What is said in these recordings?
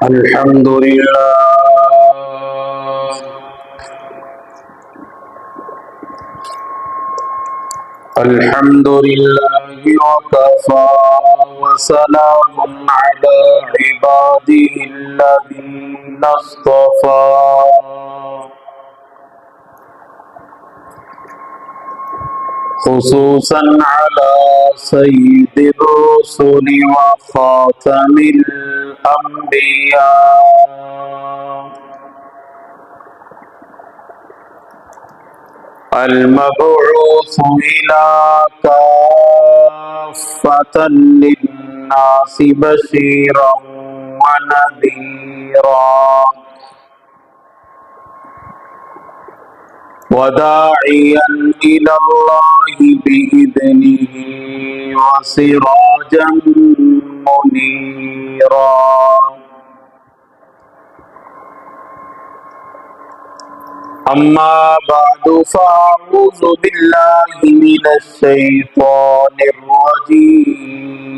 الحمد لله الحمد لله وكفى وسلام على عباده الذين اصطفى خصوصا على سيد الرسل وخاتم الأنبياء المبعوث إلى كافة للناس بشيرا ونذيرا وداعيا إلى الله بإذنه وسراجا منيرا أما بعد فأعوذ بالله من الشيطان الرجيم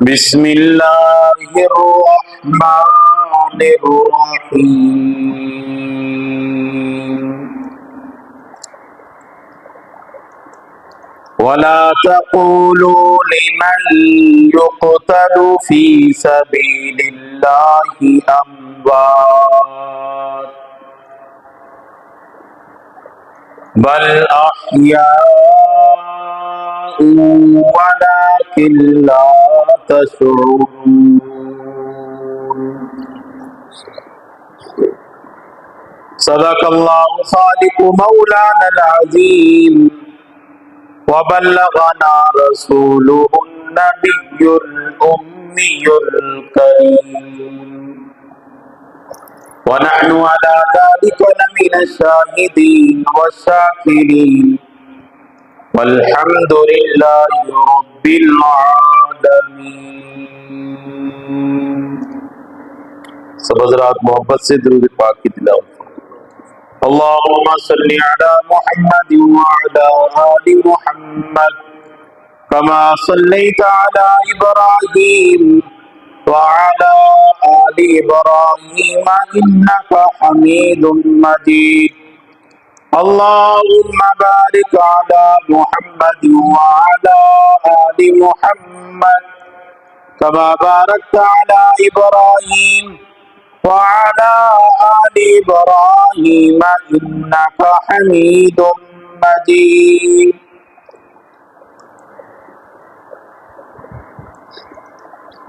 بسم الله الرحمن الرحيم ولا تقولوا لمن يقتل في سبيل الله أموات بل أحياء ولكن لا تشعرون صدق الله خالق مولانا العظيم وبلغنا رسوله النبي الأمي الكريم ونحن على ذلك لمن الشاهدين والشاكرين والحمد لله رب العالمين. سب حضرات محبت سے درود پاک کی تلاوت. اللهم صل على محمد وعلى آل محمد كما صليت على إبراهيم وعلى آل إبراهيم إنك حميد مجيد. اللهم بارك على محمد وعلى آل محمد كما باركت على إبراهيم وعلى آل إبراهيم إنك حميد مجيد.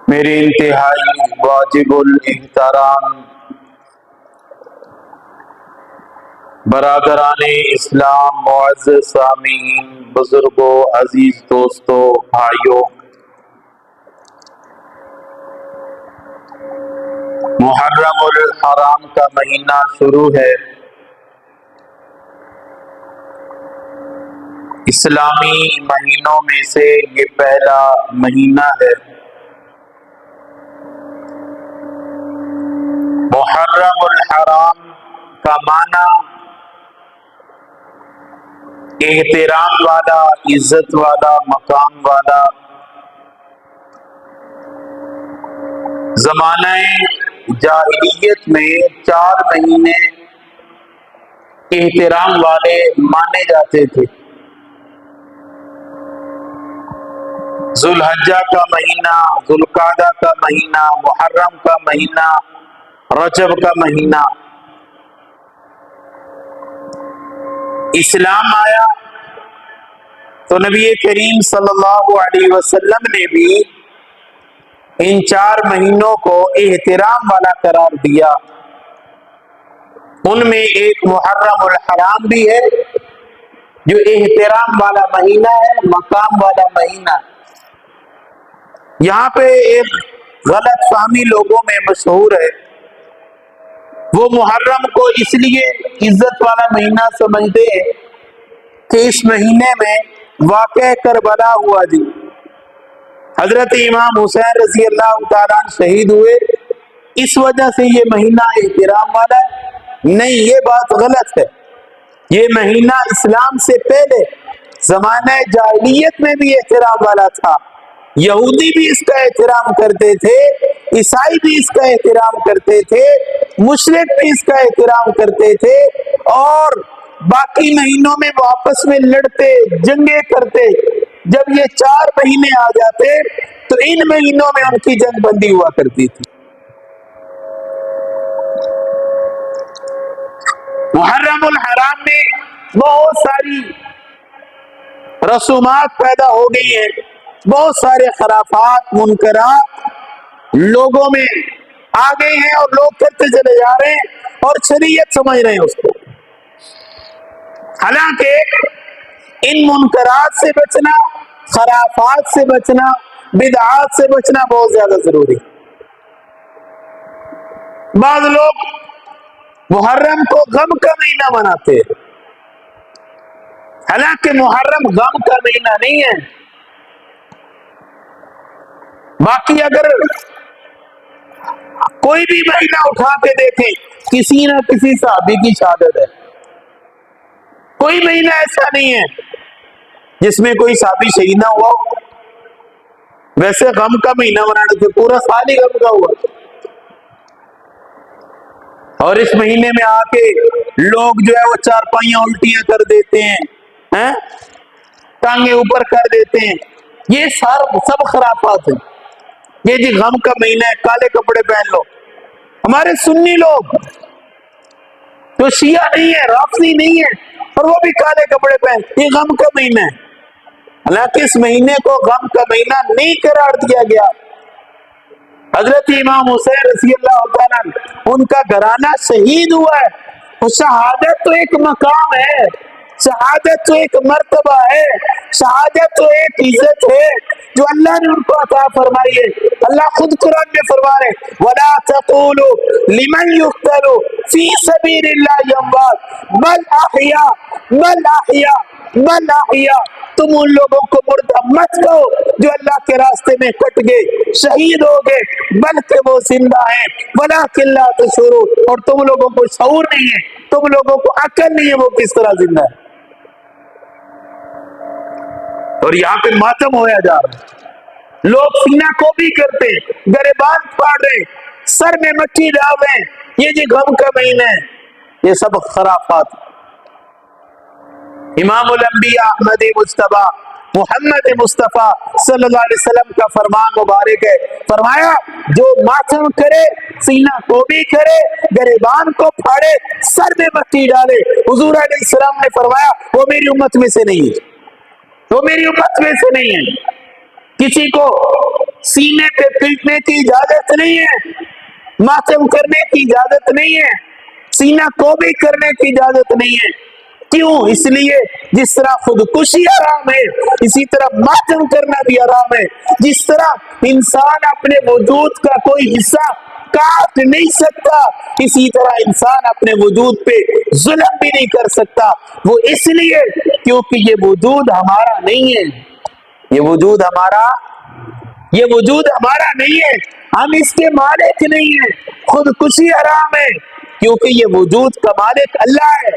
میرے انتہائی واجب الاحترام برادران اسلام، معزز سامعین، بزرگوں، عزیز دوستوں، بھائیوں، محرم الحرام کا مہینہ شروع ہے. اسلامی مہینوں میں سے یہ پہلا مہینہ ہے. محرم الحرام کا معنی احترام والا، عزت والا، مقام والا. زمانہ جاہلیت میں 4 مہینے احترام والے مانے جاتے تھے. ذوالحجہ کا مہینہ، ذوالقعدہ کا مہینہ، محرم کا مہینہ، رجب کا مہینہ. اسلام آیا تو نبی کریم صلی اللہ علیہ وسلم نے بھی ان 4 مہینوں کو احترام والا قرار دیا. ان میں ایک محرم الحرام بھی ہے جو احترام والا مہینہ ہے، مقام والا مہینہ. یہاں پہ ایک غلط فہمی لوگوں میں مشہور ہے. وہ محرم کو اس لیے عزت والا مہینہ سمجھتے ہیں کہ اس مہینے میں واقع کربلا ہوا جی. حضرت امام حسین رضی اللہ تعالیٰ عنہ شہید ہوئے، اس وجہ سے یہ مہینہ احترام والا ہے. نہیں، یہ بات غلط ہے. یہ مہینہ اسلام سے پہلے زمانہ جاہلیت میں بھی احترام والا تھا. یہودی بھی اس کا احترام کرتے تھے، عیسائی بھی اس کا احترام کرتے تھے، مشرک بھی اس کا احترام کرتے تھے، اور باقی مہینوں میں وہ آپس میں لڑتے جنگیں کرتے۔ جب یہ 4 مہینے آ جاتے تو ان مہینوں میں ان کی جنگ بندی ہوا کرتی تھی۔ محرم الحرام میں بہت ساری رسومات پیدا ہو گئی ہیں، بہت سارے خرافات منکرات لوگوں میں آ گئے ہیں، اور لوگ کرتے چلے جا رہے ہیں اور شریعت سمجھ رہے ہیں اس کو۔ حالانکہ ان منکرات سے بچنا، خرافات سے بچنا، بدعات سے بچنا بہت زیادہ ضروری۔ بعض لوگ محرم کو غم کا مہینہ مناتے ہیں، حالانکہ محرم غم کا مہینہ نہیں ہے۔ باقی اگر کوئی بھی مہینہ اٹھا کے دیکھیں، کسی نہ کسی صحابی کی شہادت ہے۔ کوئی مہینہ ایسا نہیں ہے جس میں کوئی صحابی شہید نہ ہوا ہو۔ ویسے غم کا مہینہ منانے سے پورا سال ہی غم کا ہوا، اور اس مہینے میں آ کے لوگ جو ہے وہ 4 پائیاں الٹیاں کر دیتے ہیں، ٹانگیں اوپر کر دیتے ہیں۔ یہ سب خرافات ہیں۔ یہ جی غم کا مہینہ ہے، کالے کپڑے پہن لو۔ ہمارے سنی لوگ جو شیعہ نہیں ہے، رافضی نہیں ہے، اور وہ بھی کالے کپڑے پہن، یہ غم کا مہینہ ہے۔ حالانکہ اس مہینے کو غم کا مہینہ نہیں قرار دیا گیا۔ حضرت امام حسین رضی اللہ تعالیٰ ان کا گھرانہ شہید ہوا ہے، تو شہادت تو ایک مقام ہے، شہادت تو ایک مرتبہ ہے، شہادت تو ایک عزت ہے جو اللہ نے ان کو عطا فرمائی ہے۔ اللہ خود قرآن میں فرما رہے وَلَا تَقُولُوا لِمَنْ يُقْتَلُ فِي سَبِيلِ اللَّهِ أَمْوَاتٌ بَلْ أَحْيَاءٌ بَلْ أَحْيَاءٌ بَلْ أَحْيَاءٌ، تم ان لوگوں کو مردہ مت کہو جو اللہ کے راستے میں کٹ گئے، شہید ہو گئے، بلکہ وہ زندہ ہیں وَلَٰكِن لَا تَشْعُرُونَ، اور تم لوگوں کو شعور نہیں ہے، تم لوگوں کو عقل نہیں ہے وہ کس طرح زندہ ہے۔ اور یہاں پہ ماتم ہویا جا رہا ہے، لوگ سینہ کو بھی کرتے، گریبان پھاڑ رہے، سر میں مٹی ڈال رہے، یہ جی غم کا مہینہ ہے۔ یہ سب خرافات۔ امام الانبیاء احمد مصطفیٰ محمد مصطفیٰ صلی اللہ علیہ وسلم کا فرمان مبارک ہے، فرمایا جو ماتم کرے، سینہ کو بھی کرے، گریبان کو پھاڑے، سر میں مٹی ڈالے، حضور علیہ السلام نے فرمایا وہ میری امت میں سے نہیں ہے، وہ میری امت میں سے نہیں ہے۔ کسی کو سینے پہ پیٹنے کی اجازت نہیں ہے، ماتم کرنے کی اجازت نہیں ہے، سینہ کو بھی کرنے کی اجازت نہیں ہے۔ کیوں؟ اس لیے جس طرح خودکشی حرام ہے، اسی طرح ماتم کرنا بھی حرام ہے۔ جس طرح انسان اپنے وجود کا کوئی حصہ کاٹ نہیں سکتا، اسی طرح انسان اپنے وجود پہ ظلم بھی نہیں کر سکتا۔ وہ اس لیے کیونکہ یہ وجود ہمارا نہیں ہے، یہ وجود ہمارا نہیں ہے، ہم اس کے مالک نہیں ہیں۔ خودکشی حرام ہے کیونکہ یہ وجود کا مالک اللہ ہے،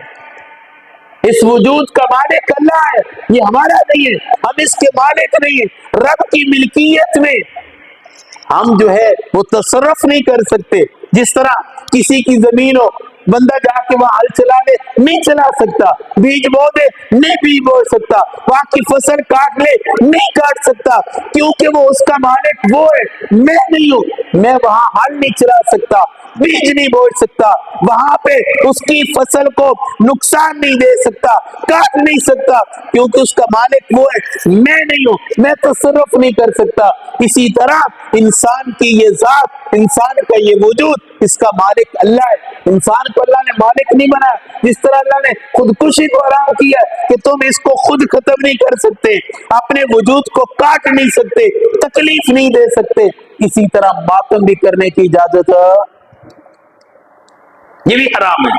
اس وجود کا مالک اللہ ہے، یہ ہمارا نہیں ہے، ہم اس کے مالک نہیں ہیں۔ رب کی ملکیت میں ہم جو ہے وہ تصرف نہیں کر سکتے۔ جس طرح کسی کی زمین ہو، بندہ جا کے وہاں ہل چلا لے، نہیں چلا سکتا، بیج بو دے، نہیں بیج بو سکتا، وہاں کی فصل کاٹ لے، نہیں کاٹ سکتا، کیونکہ وہ اس کا مالک وہ ہے، میں نہیں ہوں۔ میں وہاں ہل نہیں چلا سکتا، بیج نہیں بو سکتا، وہاں پہ اس کی فصل کو نقصان نہیں دے سکتا، کاٹ نہیں سکتا، کیونکہ اس کا مالک وہ ہے، میں نہیں ہوں، میں تصرف نہیں کر سکتا۔ اسی طرح انسان کی یہ ذات، انسان کا یہ وجود، اس کا مالک اللہ ہے۔ انسان کو اللہ نے مالک نہیں بنایا، جس طرح اللہ نے خودکشی کو حرام کیا کہ تم اس کو خود ختم نہیں کر سکتے، اپنے وجود کو کاٹ نہیں سکتے، تکلیف نہیں دے سکتے، اسی طرح ماتم بھی کرنے کی اجازت یہ بھی حرام ہے۔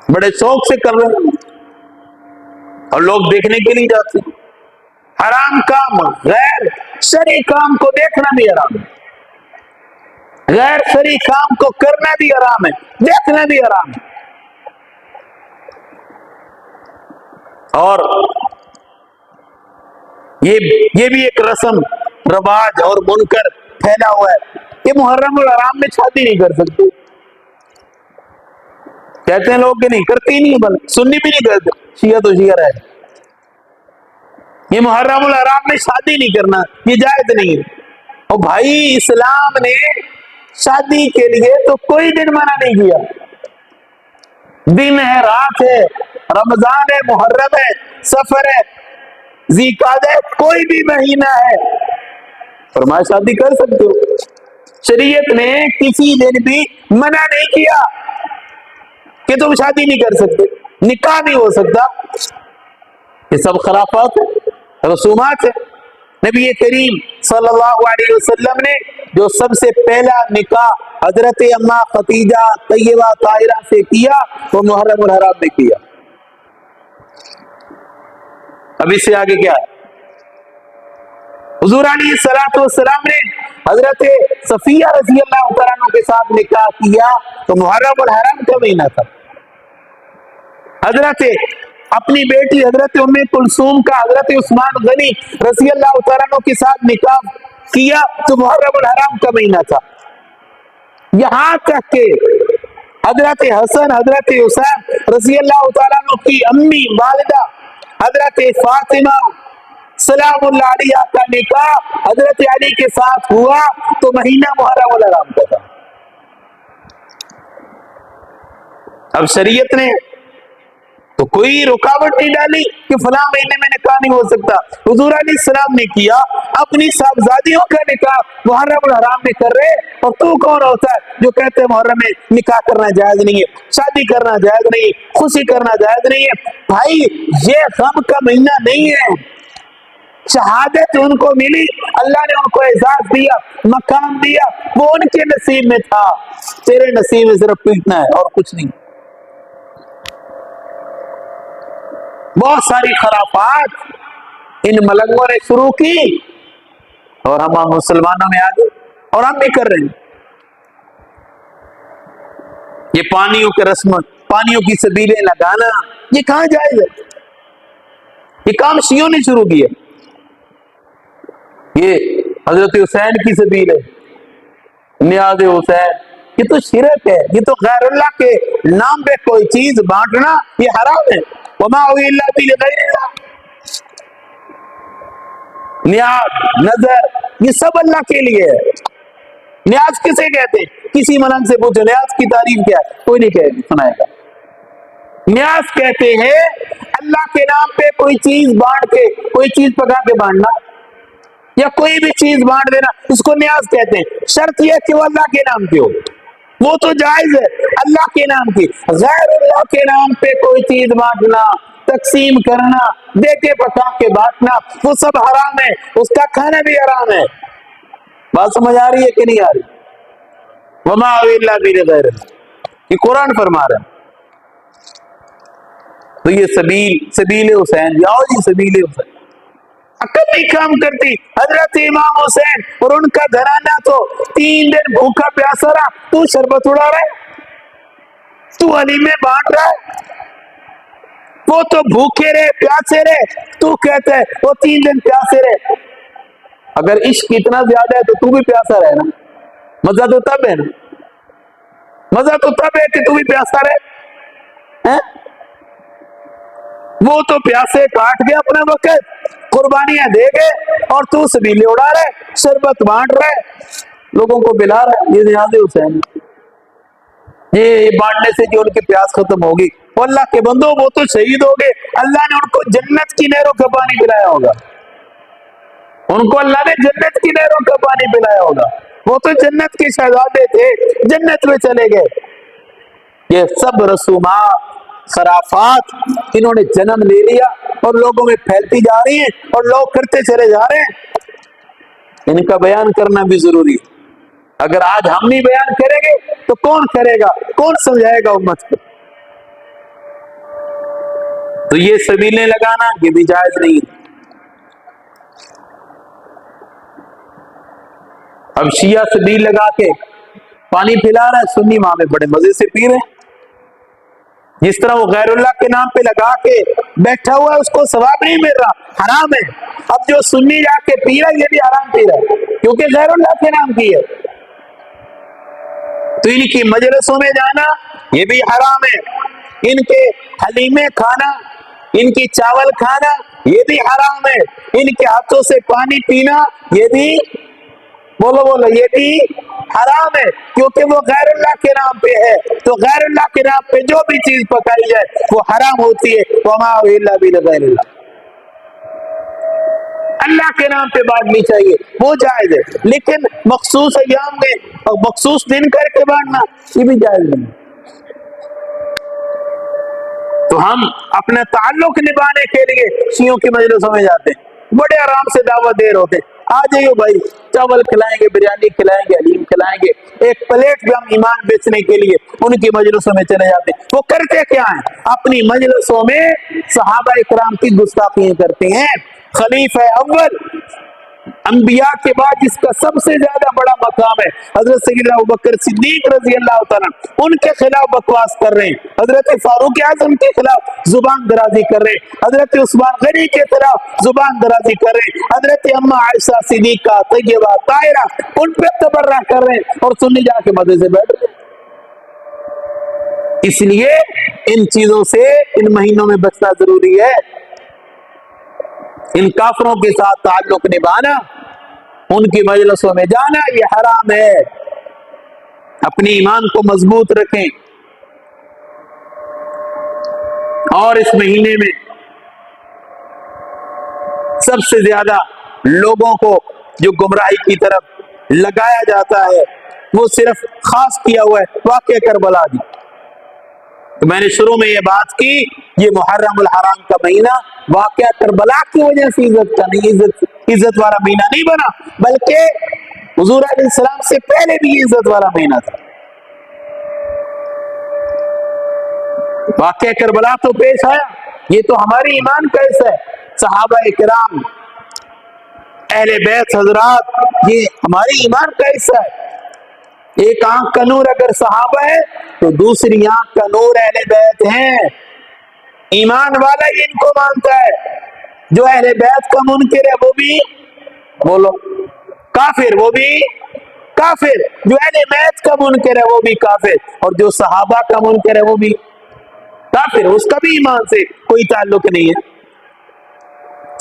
بڑے شوق سے کر رہے ہیں اور لوگ دیکھنے کے لیے جاتے ہیں۔ حرام کام، غیر شرعی کام کو دیکھنا بھی حرام ہے، غیر شرعی کام کو کرنا بھی حرام ہے، دیکھنا بھی حرام ہے۔ اور یہ بھی ایک رسم رواج اور منکر پھیلا ہوا ہے کہ محرم الحرام میں شادی نہیں کر سکتے. کہتے ہیں لوگ کہ نہیں کرتے ہی نہیں, بلکہ سنی بھی نہیں کرتے, شیعہ تو شیعہ رہے. یہ محرم الحرام میں شادی نہیں کرنا یہ جائز نہیں ہے. اور بھائی اسلام نے شادی کے لیے تو کوئی دن منع نہیں کیا. دن ہے, رات ہے, رمضان ہے, محرم ہے, سفر ہے, ذی-قعدہ ہے, کوئی بھی مہینہ ہے, فرمایا شادی کر سکتے ہو. شریعت نے کسی دن بھی منع نہیں کیا کہ تم شادی نہیں کر سکتے, نکاح نہیں ہو سکتا. یہ سب خرافات ہے, رسومات ہے. نبی کریم صلی اللہ علیہ وسلم نے جو سب سے پہلا نکاح حضرت اماں خدیجہ طیبہ طاہرہ سے کیا وہ محرم الحرام میں کیا. اب اس سے آگے کیا ہے؟ حضور علیہ السلام نے حضرت صفیہ رضی اللہ تعالیٰ عنہ کے ساتھ نکاح کیا تو محرم الحرام کا مہینہ تھا. حضرت اپنی بیٹی حضرت ام کلثوم کا حضرت عثمان غنی رضی اللہ تعالیٰ عنہ کے ساتھ نکاح کیا تو محرم الحرام کا مہینہ تھا. یہاں تک کہ حضرت حسن حضرت حسین رضی اللہ تعالیٰ عنہ کی امی والدہ حضرت فاطمہ سلام اللہ علیہ کا نکاح حضرت علی کے ساتھ ہوا تو مہینہ محرم الحرام کا تھا. اب شریعت نے تو کوئی رکاوٹ نہیں ڈالی کہ فلاں مہینے میں نکاح نہیں ہو سکتا. حضور علیہ السلام نے کیا, اپنی صاحبزادیوں کا نکاح محرم الحرام میں کر رہے, اور تو کون ہوتا ہے جو کہتے ہیں محرم میں نکاح کرنا جائز نہیں ہے, شادی کرنا جائز نہیں, خوشی کرنا جائز نہیں ہے. بھائی یہ غم کا مہینہ نہیں ہے. شہادت ان کو ملی, اللہ نے ان کو اعزاز دیا, مقام دیا, وہ ان کے نصیب میں تھا. تیرے نصیب میں صرف پیٹنا ہے اور کچھ نہیں. بہت ساری خرافات ان ملنگوں نے شروع کی اور ہم مسلمانوں میں آ گئے اور ہم بھی کر رہے ہیں. یہ پانیوں کے رسم, پانیوں کی سبیلیں لگانا, یہ کہاں جائز ہے؟ یہ کام شیعوں نے شروع کیا. یہ حضرت حسین کی سبیل ہے, نیاز حسین, یہ تو شرک ہے. یہ تو غیر اللہ کے نام پہ کوئی چیز بانٹنا یہ حرام ہے. وما الا لغیر اللہ, نیاز نظر یہ سب اللہ کے لیے ہے. نیاز کسے کہتے ہیں؟ کسی ملنگ سے پوچھو نیاز کی تعریف کیا ہے, کوئی نہیں کہے گا, سنائے گا. نیاز کہتے ہیں اللہ کے نام پہ کوئی چیز بانٹ کے, کوئی چیز پکا کے بانٹنا یا کوئی بھی چیز بانٹ دینا, اس کو نیاز کہتے ہیں. شرط یہ کہ وہ اللہ کے نام کی ہو, وہ تو جائز ہے اللہ کے نام کی. غیر اللہ کے نام پہ کوئی چیز بانٹنا, تقسیم کرنا, دے کے پکا کے بانٹنا, وہ سب حرام ہے, اس کا کھانا بھی حرام ہے. بات سمجھ آ رہی ہے کہ نہیں آ رہی؟ وما الا لغیر اللہ, یہ قرآن فرما رہا ہے. تو یہ سبیل حسین, جاؤ جی سبیل حسین. عقل نہیں کام کرتی. حضرت امام حسین اور ان کا گھرانہ تو 3 دن بھوکا پیاسا رہا, تو شربت اڑا رہا ہے, تو علی میں بانٹ رہا ہے. وہ تو بھوکے رہے پیاسے رہے, تو کہتے ہیں وہ 3 دن پیاسے رہے. اگر عشق اتنا زیادہ ہے تو بھی پیاسا رہے نا. مزہ تو تب ہے نا, مزہ تو تب ہے کہ تو بھی پیاسا رہے. وہ تو پیاسے کاٹ کے اپنا وقت قربانیاں دے گئے اور تو سبیلے اڑا رہے, شربت بانٹ رہے, لوگوں کو بلا رہے. یہ نیاز حسین, یہ بانٹنے سے جو ان کی پیاس ختم ہوگی. وہ اللہ کے بندوں, وہ تو شہید ہو گئے, اللہ نے ان کو جنت کی نہروں کا پانی پلایا ہوگا. ان کو اللہ نے جنت کی نہروں کا پانی پلایا ہوگا. وہ تو جنت کے شہزادے تھے, جنت میں چلے گئے. یہ سب رسومات خرافات انہوں نے جنم لے لیا اور لوگوں میں پھیلتی جا رہی ہیں اور لوگ کرتے چلے جا رہے ہیں. ان کا بیان کرنا بھی ضروری ہے. اگر آج ہم نہیں بیان کریں گے تو کون کرے گا, کون سمجھائے گا امت کو؟ تو یہ سبیلیں لگانا یہ بھی جائز نہیں. اب شیعہ سبیل لگا کے پانی پلا رہا ہے, سنی وہاں میں بڑے مزے سے پی رہے ہیں. جس طرح وہ غیر اللہ کے نام پہ لگا کے بیٹھا ہوا ہے, اس کو ثواب نہیں مل رہا, حرام ہے. اب جو سنی جا کے پی رہا یہ بھی حرام پی رہا ہے کیونکہ غیر اللہ کے نام کی ہے. تو ان کی مجلسوں میں جانا یہ بھی حرام ہے، ان کے حلیمے کھانا، ان کی چاول کھانا یہ بھی حرام ہے، ان کے ہاتھوں سے پانی پینا یہ بھی بولو یہ بھی حرام ہے کیونکہ وہ غیر اللہ کے نام پہ ہے. تو غیر اللہ کے نام پہ جو بھی چیز پکائی جائے وہ حرام ہوتی ہے. وما الا بغیر اللہ، اللہ کے نام پہ بانٹنی چاہیے وہ جائز ہے، لیکن مخصوص ایام میں اور مخصوص دن کر کے بانٹنا یہ بھی جائز نہیں. تو ہم اپنا تعلق نبھانے کے لیے شیعوں کی مجلسوں میں جاتے ہیں، بڑے آرام سے دعوت دے رہے ہوتے ہیں، آ جائیے بھائی چاول کھلائیں گے، بریانی کھلائیں گے، حلیم کھلائیں گے. ایک پلیٹ بھی ہم ایمان بیچنے کے لیے ان کی مجلسوں میں چلے جاتے ہیں. وہ کرتے کیا ہیں؟ اپنی مجلسوں میں صحابہ اکرام کی گستاخیاں کرتے ہیں. خلیفہ اول انبیاء کے بعد جس کا سب سے زیادہ بڑا مقام ہے حضرت سیدنا ابوبکر صدیق رضی اللہ تعالیٰ ان کے خلاف بکواس کر رہے ہیں، حضرت فاروق اعظم کے خلاف زبان درازی کر رہے ہیں، حضرت عثمان غنی کے خلاف زبان درازی کر رہے ہیں، حضرت اما عائشہ صدیقہ طیبہ طاہرہ ان پہ تبرہ کر رہے ہیں اور سنی جا کے مزے سے بیٹھ رہے ہیں. اس لیے ان چیزوں سے ان مہینوں میں بچنا ضروری ہے. ان کافروں کے ساتھ تعلق نبھانا، ان کی مجلسوں میں جانا یہ حرام ہے. اپنی ایمان کو مضبوط رکھیں. اور اس مہینے میں سب سے زیادہ لوگوں کو جو گمراہی کی طرف لگایا جاتا ہے وہ صرف خاص کیا ہوا ہے واقعہ کربلا دی. تو میں نے شروع میں یہ بات کی، یہ محرم الحرام کا مہینہ واقعہ کربلا کی وجہ سے عزت کا نہیں، عزت والا مہینہ نہیں بنا، بلکہ حضور علیہ السلام سے پہلے بھی یہ عزت والا مہینہ تھا. واقعہ کربلا تو پیش آیا، یہ تو ہماری ایمان کا حصہ ہے. صحابہ اکرام، اہل بیت حضرات یہ ہماری ایمان کا حصہ ہے. ایک آنکھ کا نور اگر صحابہ ہے تو دوسری آنکھ کا نور اہل بیت ہیں. ایمان والا ہی ان کو مانتا ہے. جو اہل بیت کا منکر ہے وہ بھی بولو کافر، وہ بھی کافر. جو اہل بیت کا منکر ہے وہ بھی کافر، اور جو صحابہ کا منکر ہے وہ بھی کافر. اس کا بھی ایمان سے کوئی تعلق نہیں ہے.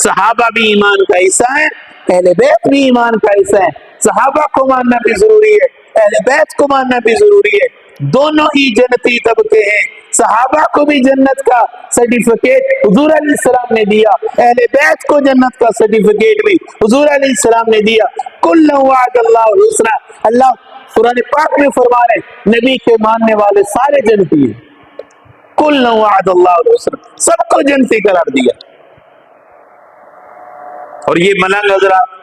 صحابہ بھی ایمان کا حصہ ہے، اہل بیت بھی ایمان کا حصہ ہے. صحابہ کو ماننا بھی ضروری ہے، اہل بیت کو ماننا بھی ضروری ہے. دونوں ہی جنتی طبقے ہیں. صحابہ کو بھی جنت کا سرٹیفکیٹ حضور علیہ السلام نے دیا، اہل بیت کو جنت کا سرٹیفکیٹ بھی حضور علیہ السلام نے دیا. کل وعد اللہ الحسنی، اللہ قرآن پاک میں فرما رہے ہیں نبی کے ماننے والے سارے جنتی ہیں. کل وعد اللہ الحسنی، سب کو جنتی قرار دیا. اور یہ ملنگ حضرات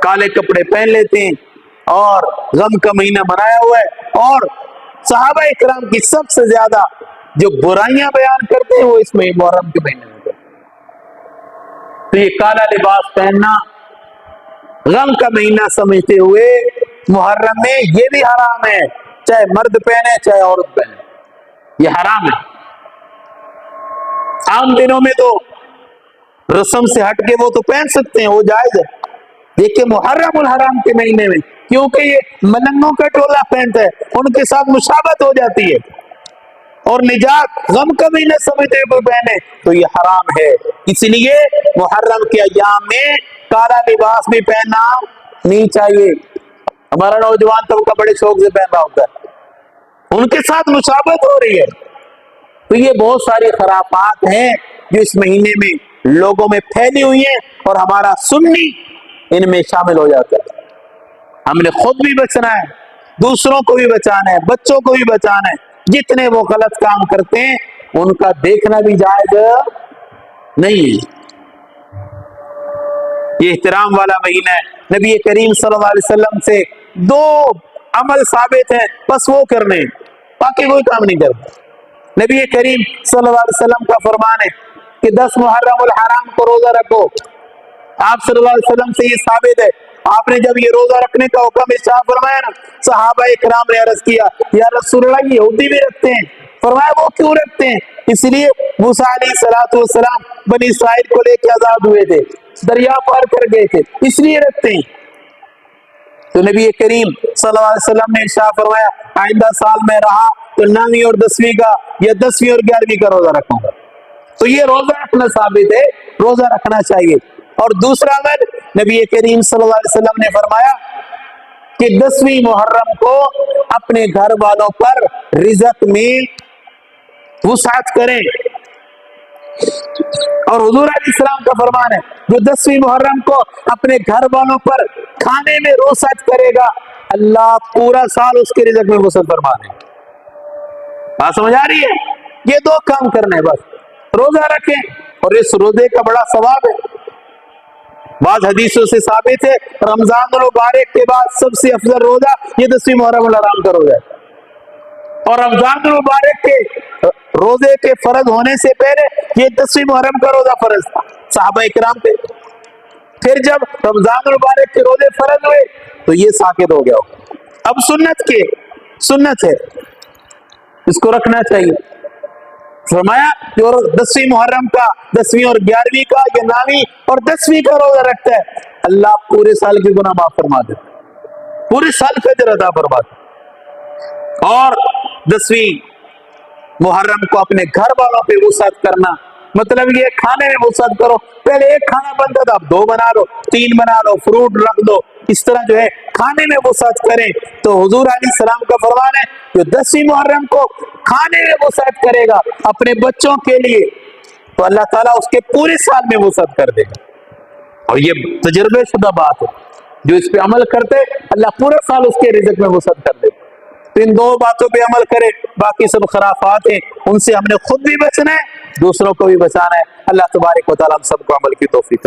کالے کپڑے پہن لیتے ہیں اور غم کا مہینہ منایا ہوا ہے، اور صحابہ اکرام کی سب سے زیادہ جو برائیاں بیان کرتے ہیں وہ اس میں محرم کے مہینے میں کرتے ہیں. تو یہ کالا لباس پہننا غم کا مہینہ سمجھتے ہوئے محرم میں یہ بھی حرام ہے، چاہے مرد پہنے چاہے عورت پہنے، یہ حرام ہے. عام دنوں میں تو رسم سے ہٹ کے وہ تو پہن سکتے ہیں، وہ جائز ہے. دیکھیں محرم الحرام کے مہینے میں کیونکہ یہ ملنگوں کا ٹولہ پہنتا ہے ان کے ساتھ مشابہت ہو جاتی ہے، اور نجات غم کا مہینہ سمجھتے ہوئے پہنے تو یہ حرام ہے. اس لیے محرم کے ایام میں کالا لباس بھی پہننا نہیں چاہیے. ہمارا نوجوان طبقہ بڑے شوق سے پہن رہا ہوتا ہے، ان کے ساتھ مشابہت ہو رہی ہے. تو یہ بہت ساری خرافات ہیں جو اس مہینے میں لوگوں میں پھیلی ہوئی ہیں، اور ہمارا سنی ان میں شامل ہو جاتا ہے. ہم نے خود بھی بچنا ہے، دوسروں کو بھی بچانا ہے، بچوں کو بھی بچانا ہے. جتنے وہ غلط کام کرتے ہیں ان کا دیکھنا بھی جائز نہیں. یہ احترام والا مہینہ ہے. نبی کریم صلی اللہ علیہ وسلم سے 2 عمل ثابت ہیں، بس وہ کرنے، باقی کوئی کام نہیں کرتا. نبی کریم صلی اللہ علیہ وسلم کا فرمان ہے کہ 10 محرم الحرام کو روزہ رکھو. آپ صلی اللہ علیہ وسلم سے یہ ثابت ہے. آپ نے جب یہ روزہ رکھنے کا حکم ارشاد فرمایا نا، صحابہ اکرام نے عرض کیا یا رسول اللہ یہودی بھی رکھتے ہیں. فرمایا وہ کیوں رکھتے ہیں؟ اس لیے موسیٰ علیہ السلام بنی اسرائیل کو لے کے آزاد ہوئے تھے, دریا پار کر گئے تھے, اس لیے رکھتے ہیں. تو نبی کریم صلی اللہ علیہ وسلم نے ارشاد فرمایا آئندہ سال میں رہا تو 9ویں اور 10ویں کا یا 10ویں اور 11ویں کا روزہ رکھوں گا. تو یہ روزہ رکھنا ثابت ہے, روزہ رکھنا چاہیے. اور دوسرا عمل نبی کریم صلی اللہ علیہ وسلم نے فرمایا کہ 10ویں محرم کو اپنے گھر والوں پر رزق میں وسعت کریں. اور حضور علیہ السلام کا فرمان ہے جو 10ویں محرم کو اپنے گھر والوں پر کھانے میں وسعت کرے گا اللہ پورا سال اس کے رزق میں وسعت فرما دے. بات سمجھ آ رہی ہے؟ یہ دو کام کرنے ہیں بس, روزہ رکھیں اور اس روزے کا بڑا ثواب ہے. بعض حدیثوں سے ثابت ہے رمضان المبارک کے بعد سب سے افضل روزہ یہ 10ویں محرم الحرام کا روزہ ہے. اور رمضان المبارک کے روزے کے فرض ہونے سے پہلے یہ 10ویں محرم کا روزہ فرض تھا صحابہ اکرام پہ. پھر جب رمضان المبارک کے روزے فرض ہوئے تو یہ ساکت ہو گیا. اب سنت ہے, اس کو رکھنا چاہیے. فرمایا جو 10ویں محرم کا 10ویں اور 11ویں کا یا 9ویں اور 10ویں کا روزہ رکھتا ہے اللہ پورے سال کے گناہ معاف فرما دیتا, پورے سال کا اجر عطا فرما دیتا. اور 10ویں محرم کو اپنے گھر والوں پہ وسعت کرنا مطلب یہ کھانے میں وسعت کرو. پہلے ایک کھانا بنتا تھا, اب 2 بنا لو, 3 بنا لو, فروٹ رکھ دو. اس طرح جو ہے کھانے میں وسعت کریں. تو حضور علیہ السلام کا فرمان ہے جو 10ویں محرم کو کھانے میں وسعت کرے گا اپنے بچوں کے لیے تو اللہ تعالیٰ اس کے پورے سال میں وسعت کر دے گا. اور یہ تجربے شدہ بات ہے, جو اس پہ عمل کرتے اللہ پورا سال اس کے رزق میں وسعت کر دے گا. تو ان 2 باتوں پہ عمل کرے, باقی سب خرافات ہیں ان سے ہم نے خود بھی بچنا ہے, دوسروں کو بھی بچانا ہے. اللہ تبارک و تعالیٰ ہم سب کو عمل کی توفیق